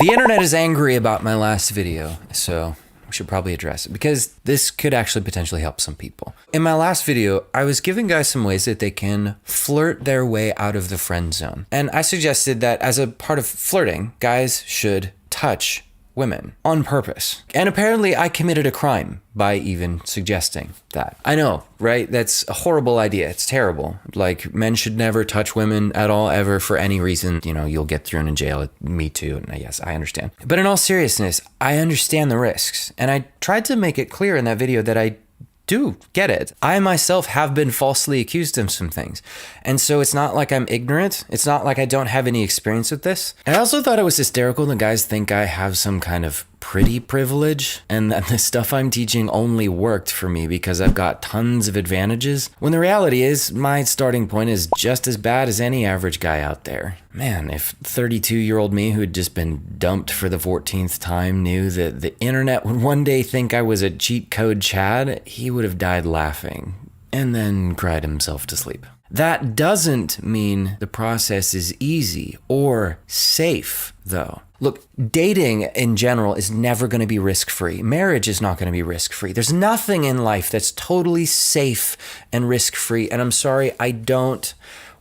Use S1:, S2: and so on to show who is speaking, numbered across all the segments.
S1: The internet is angry about my last video, so we should probably address it because this could actually potentially help some people. In my last video, I was giving guys some ways that they can flirt their way out of the friend zone. And I suggested that as a part of flirting, guys should touch women on purpose. And apparently I committed a crime by even suggesting that. I know, right? That's a horrible idea. It's terrible. Like, men should never touch women at all, ever, for any reason. You know, you'll get thrown in jail. Me too. And yes, I understand. But in all seriousness, I understand the risks. And I tried to make it clear in that video that I do get it. I myself have been falsely accused of some things. And so it's not like I'm ignorant. It's not like I don't have any experience with this. I also thought it was hysterical that guys think I have some kind of pretty privilege and that the stuff I'm teaching only worked for me because I've got tons of advantages. When the reality is my starting point is just as bad as any average guy out there. Man, if 32-year-old me who had just been dumped for the 14th time knew that the internet would one day think I was a cheat code Chad, he would have died laughing and then cried himself to sleep. That doesn't mean the process is easy or safe, though. Look, dating in general is never going to be risk-free. Marriage is not going to be risk-free. There's nothing in life that's totally safe and risk-free. And I'm sorry, I don't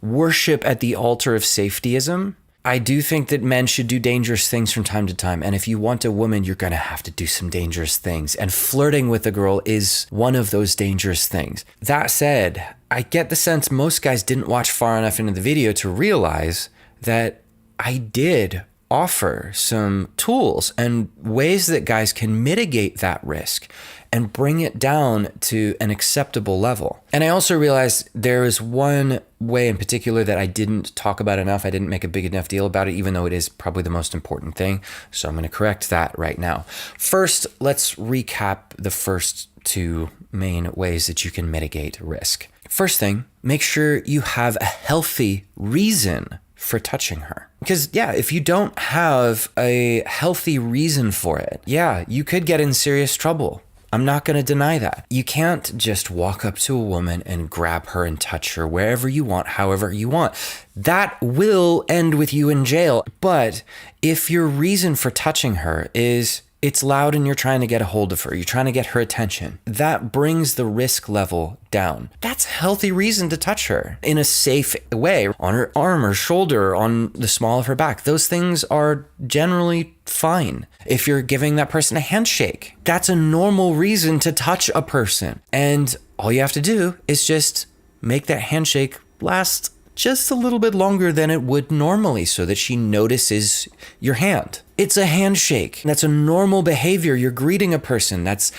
S1: worship at the altar of safetyism. I do think that men should do dangerous things from time to time. And if you want a woman, you're going to have to do some dangerous things. And flirting with a girl is one of those dangerous things. That said, I get the sense most guys didn't watch far enough into the video to realize that I did offer some tools and ways that guys can mitigate that risk and bring it down to an acceptable level. And I also realized there is one way in particular that I didn't talk about enough. I didn't make a big enough deal about it, even though it is probably the most important thing. So I'm going to correct that right now. First, let's recap the first two main ways that you can mitigate risk. First thing, make sure you have a healthy reason for touching her. Because yeah, if you don't have a healthy reason for it, yeah, you could get in serious trouble. I'm not going to deny that. You can't just walk up to a woman and grab her and touch her wherever you want, however you want. That will end with you in jail. But if your reason for touching her is it's loud and you're trying to get a hold of her, you're trying to get her attention, that brings the risk level down. That's a healthy reason to touch her in a safe way, on her arm or shoulder, on the small of her back. Those things are generally fine. If you're giving that person a handshake, that's a normal reason to touch a person. And all you have to do is just make that handshake last just a little bit longer than it would normally so that she notices your hand. It's a handshake. That's a normal behavior. You're greeting a person. That's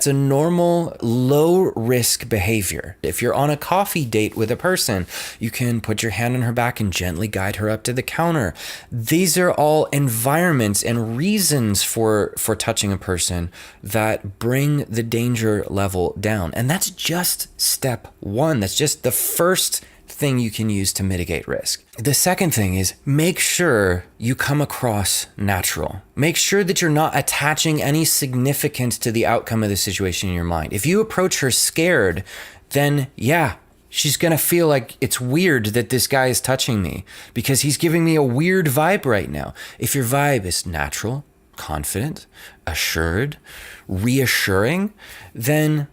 S1: a normal low risk behavior. If you're on a coffee date with a person, you can put your hand on her back and gently guide her up to the counter. These are all environments and reasons for touching a person that bring the danger level down. And that's just step one. That's just the first thing you can use to mitigate risk. The second thing is make sure you come across natural. Make sure that you're not attaching any significance to the outcome of the situation in your mind. If you approach her scared, then yeah, she's gonna feel like it's weird that this guy is touching me because he's giving me a weird vibe right now. If your vibe is natural, confident, assured, reassuring, then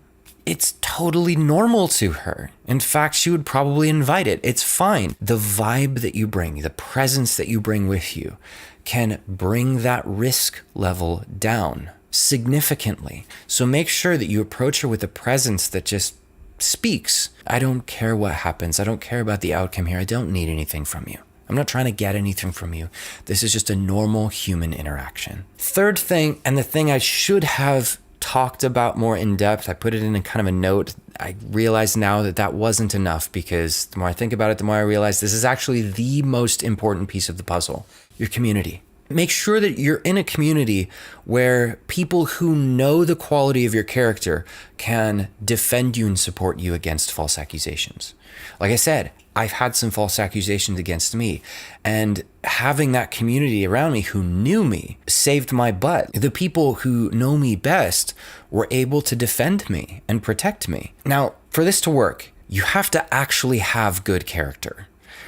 S1: it's totally normal to her. In fact, she would probably invite it. It's fine. The vibe that you bring, the presence that you bring with you can bring that risk level down significantly. So make sure that you approach her with a presence that just speaks. I don't care what happens. I don't care about the outcome here. I don't need anything from you. I'm not trying to get anything from you. This is just a normal human interaction. Third thing, and the thing I should have talked about more in depth, I put it in a kind of a note. I realize now that that wasn't enough because the more I think about it, the more I realize this is actually the most important piece of the puzzle, your community. Make sure that you're in a community where people who know the quality of your character can defend you and support you against false accusations. Like I said, I've had some false accusations against me, and having that community around me who knew me saved my butt. The people who know me best were able to defend me and protect me. Now, for this to work, you have to actually have good character.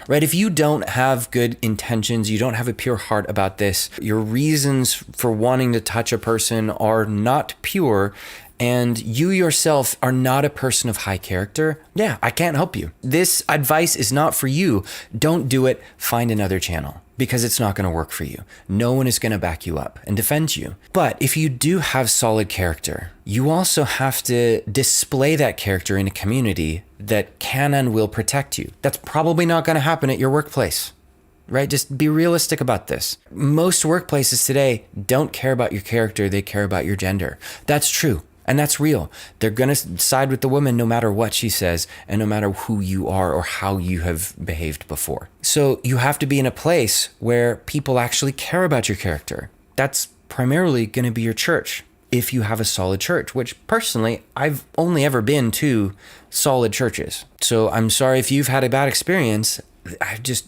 S1: right? If you don't have good intentions, you don't have a pure heart about this, your reasons for wanting to touch a person are not pure, and you yourself are not a person of high character, yeah, I can't help you. This advice is not for you. Don't do it. Find another channel, because it's not going to work for you. No one is going to back you up and defend you. But if you do have solid character, you also have to display that character in a community that can and will protect you. That's probably not going to happen at your workplace, right? Just be realistic about this. Most workplaces today don't care about your character. They care about your gender. That's true. And that's real. They're going to side with the woman no matter what she says and no matter who you are or how you have behaved before. So you have to be in a place where people actually care about your character. That's primarily going to be your church, if you have a solid church, which personally, I've only ever been to solid churches. So I'm sorry if you've had a bad experience.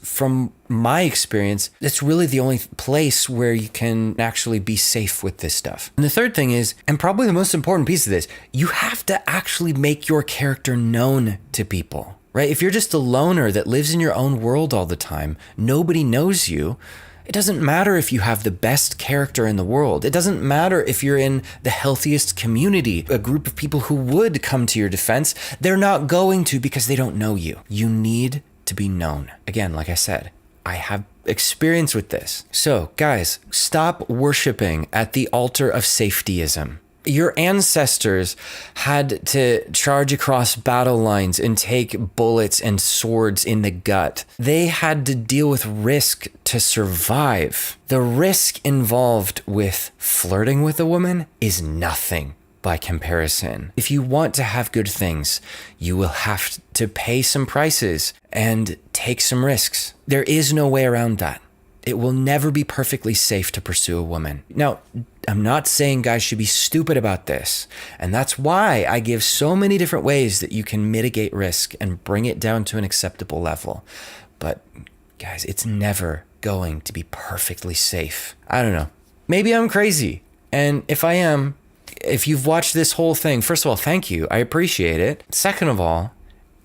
S1: From my experience, it's really the only place where you can actually be safe with this stuff. And the third thing is, and probably the most important piece of this, you have to actually make your character known to people, right? If you're just a loner that lives in your own world all the time, nobody knows you. It doesn't matter if you have the best character in the world. It doesn't matter if you're in the healthiest community, a group of people who would come to your defense. They're not going to, because they don't know you. You need to be known. Again, like I said, I have experience with this. So guys, stop worshiping at the altar of safetyism. Your ancestors had to charge across battle lines and take bullets and swords in the gut. They had to deal with risk to survive. The risk involved with flirting with a woman is nothing by comparison. If you want to have good things, you will have to pay some prices and take some risks. There is no way around that. It will never be perfectly safe to pursue a woman. Now, I'm not saying guys should be stupid about this. And that's why I give so many different ways that you can mitigate risk and bring it down to an acceptable level. But guys, it's never going to be perfectly safe. I don't know. Maybe I'm crazy. And if I am, if you've watched this whole thing, first of all, thank you. I appreciate it. Second of all,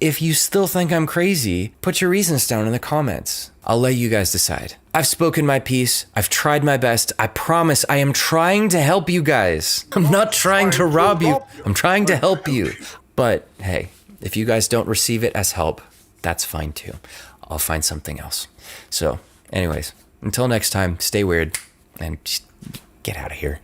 S1: if you still think I'm crazy, put your reasons down in the comments. I'll let you guys decide. I've spoken my piece. I've tried my best. I promise I am trying to help you guys. I'm not trying to rob you. I'm trying to help you. But hey, if you guys don't receive it as help, that's fine too. I'll find something else. So anyways, until next time, stay weird and just get out of here.